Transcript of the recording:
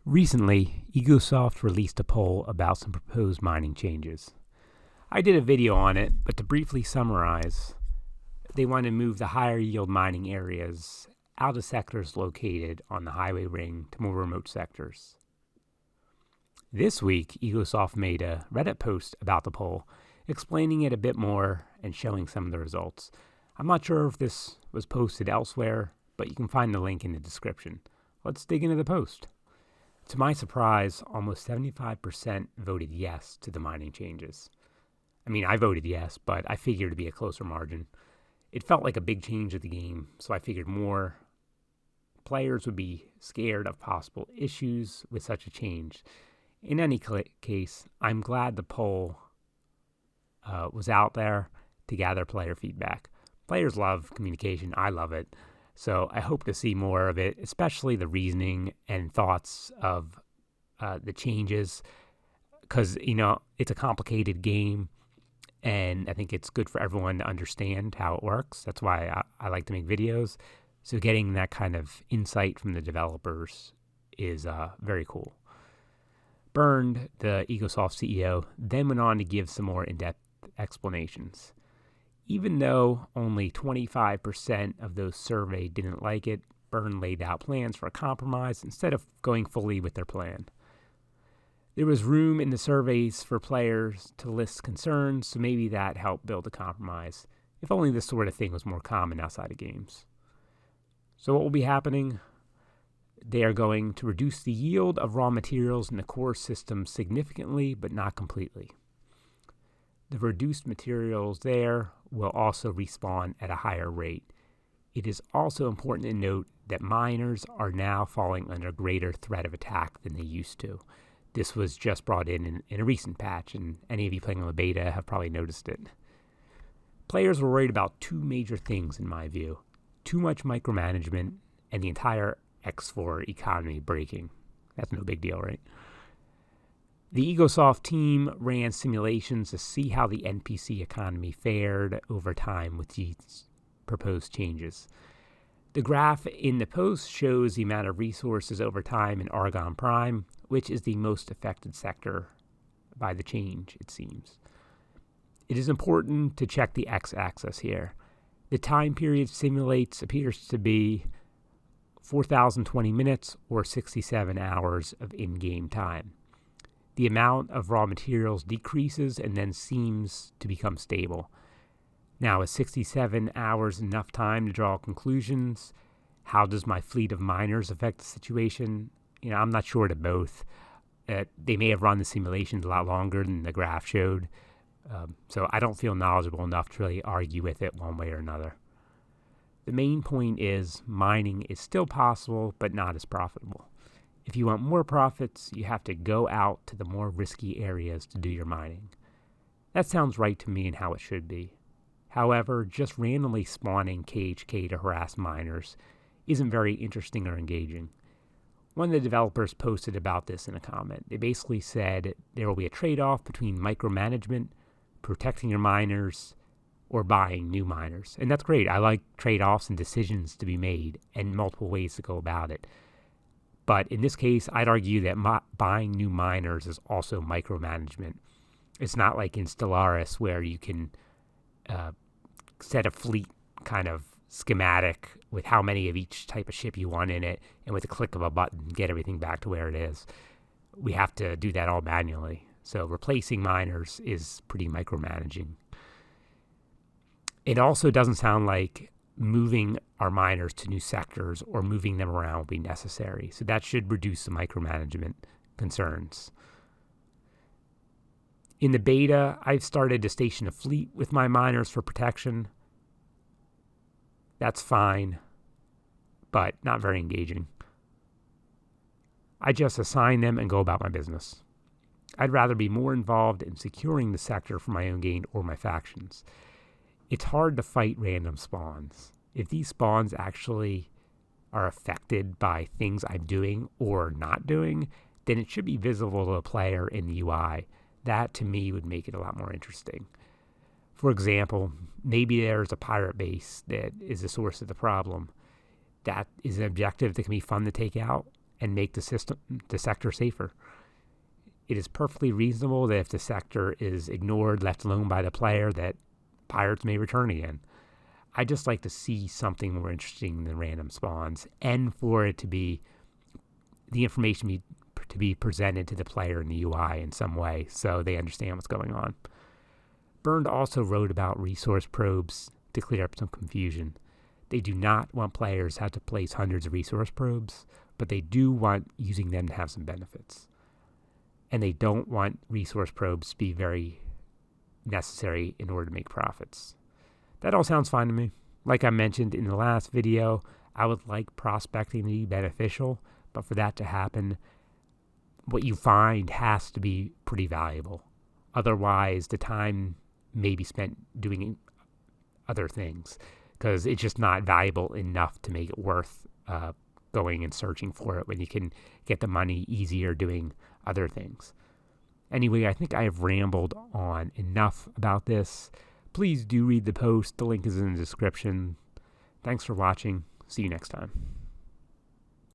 Recently, EGOSOFT released a poll about some proposed mining changes. I did a video on it, but to briefly summarize, they want to move the higher yield mining areas out of sectors located on the highway ring to more remote sectors. This week, EGOSOFT made a Reddit post about the poll, explaining it a bit more and showing some of the results. I'm not sure if this was posted elsewhere, but you can find the link in the description. Let's dig into the post. To my surprise, almost 75% voted yes to the mining changes. I voted yes, but I figured it'd be a closer margin. It felt like a big change to the game, so I figured more players would be scared of possible issues with such a change. In any case, I'm glad the poll was out there to gather player feedback. Players love communication. I love it. So I hope to see more of it, especially the reasoning and thoughts of the changes, because, it's a complicated game, and I think it's good for everyone to understand how it works. That's why I like to make videos. So getting that kind of insight from the developers is very cool. Bernd, the EGOSOFT CEO, then went on to give some more in-depth explanations. Even though only 25% of those surveyed didn't like it, Bernd laid out plans for a compromise instead of going fully with their plan. There was room in the surveys for players to list concerns, so maybe that helped build a compromise, if only this sort of thing was more common outside of games. So what will be happening? They are going to reduce the yield of raw materials in the core system significantly, but not completely. The reduced materials there will also respawn at a higher rate. It is also important to note that miners are now falling under greater threat of attack than they used to. This was just brought in a recent patch, and any of you playing on the beta have probably noticed it. Players were worried about two major things, in my view: too much micromanagement and the entire X4 economy breaking. That's no big deal, right? The EGOSOFT team ran simulations to see how the NPC economy fared over time with these proposed changes. The graph in the post shows the amount of resources over time in Argon Prime, which is the most affected sector by the change, it seems. It is important to check the x-axis here. The time period simulates appears to be 4,020 minutes or 67 hours of in-game time. The amount of raw materials decreases and then seems to become stable. Now, is 67 hours enough time to draw conclusions? How does my fleet of miners affect the situation? I'm not sure to both. They may have run the simulations a lot longer than the graph showed, so I don't feel knowledgeable enough to really argue with it one way or another. The main point is mining is still possible, but not as profitable. If you want more profits, you have to go out to the more risky areas to do your mining. That sounds right to me and how it should be. However, just randomly spawning KHK to harass miners isn't very interesting or engaging. One of the developers posted about this in a comment. They basically said there will be a trade-off between micromanagement, protecting your miners, or buying new miners. And that's great. I like trade-offs and decisions to be made and multiple ways to go about it. But in this case, I'd argue that buying new miners is also micromanagement. It's not like in Stellaris where you can set a fleet kind of schematic with how many of each type of ship you want in it, and with a click of a button, get everything back to where it is. We have to do that all manually. So replacing miners is pretty micromanaging. It also doesn't sound like moving our miners to new sectors or moving them around will be necessary. So that should reduce the micromanagement concerns. In the beta, I've started to station a fleet with my miners for protection. That's fine, but not very engaging. I just assign them and go about my business. I'd rather be more involved in securing the sector for my own gain or my factions. It's hard to fight random spawns. If these spawns actually are affected by things I'm doing or not doing, then it should be visible to a player in the UI. That, to me, would make it a lot more interesting. For example, maybe there's a pirate base that is the source of the problem. That is an objective that can be fun to take out, and make the sector safer. It is perfectly reasonable that if the sector is ignored, left alone by the player, that pirates may return again. I just like to see something more interesting than random spawns, and for it to be the information to be presented to the player in the UI in some way so they understand what's going on. Burned also wrote about resource probes to clear up some confusion. They do not want players to have to place hundreds of resource probes, but they do want using them to have some benefits. And they don't want resource probes to be very necessary in order to make profits. That all sounds fine to me. Like I mentioned in the last video, I would like prospecting to be beneficial, but for that to happen, what you find has to be pretty valuable. Otherwise, the time may be spent doing other things because it's just not valuable enough to make it worth going and searching for it when you can get the money easier doing other things. Anyway, I think I have rambled on enough about this. Please do read the post. The link is in the description. Thanks for watching. See you next time.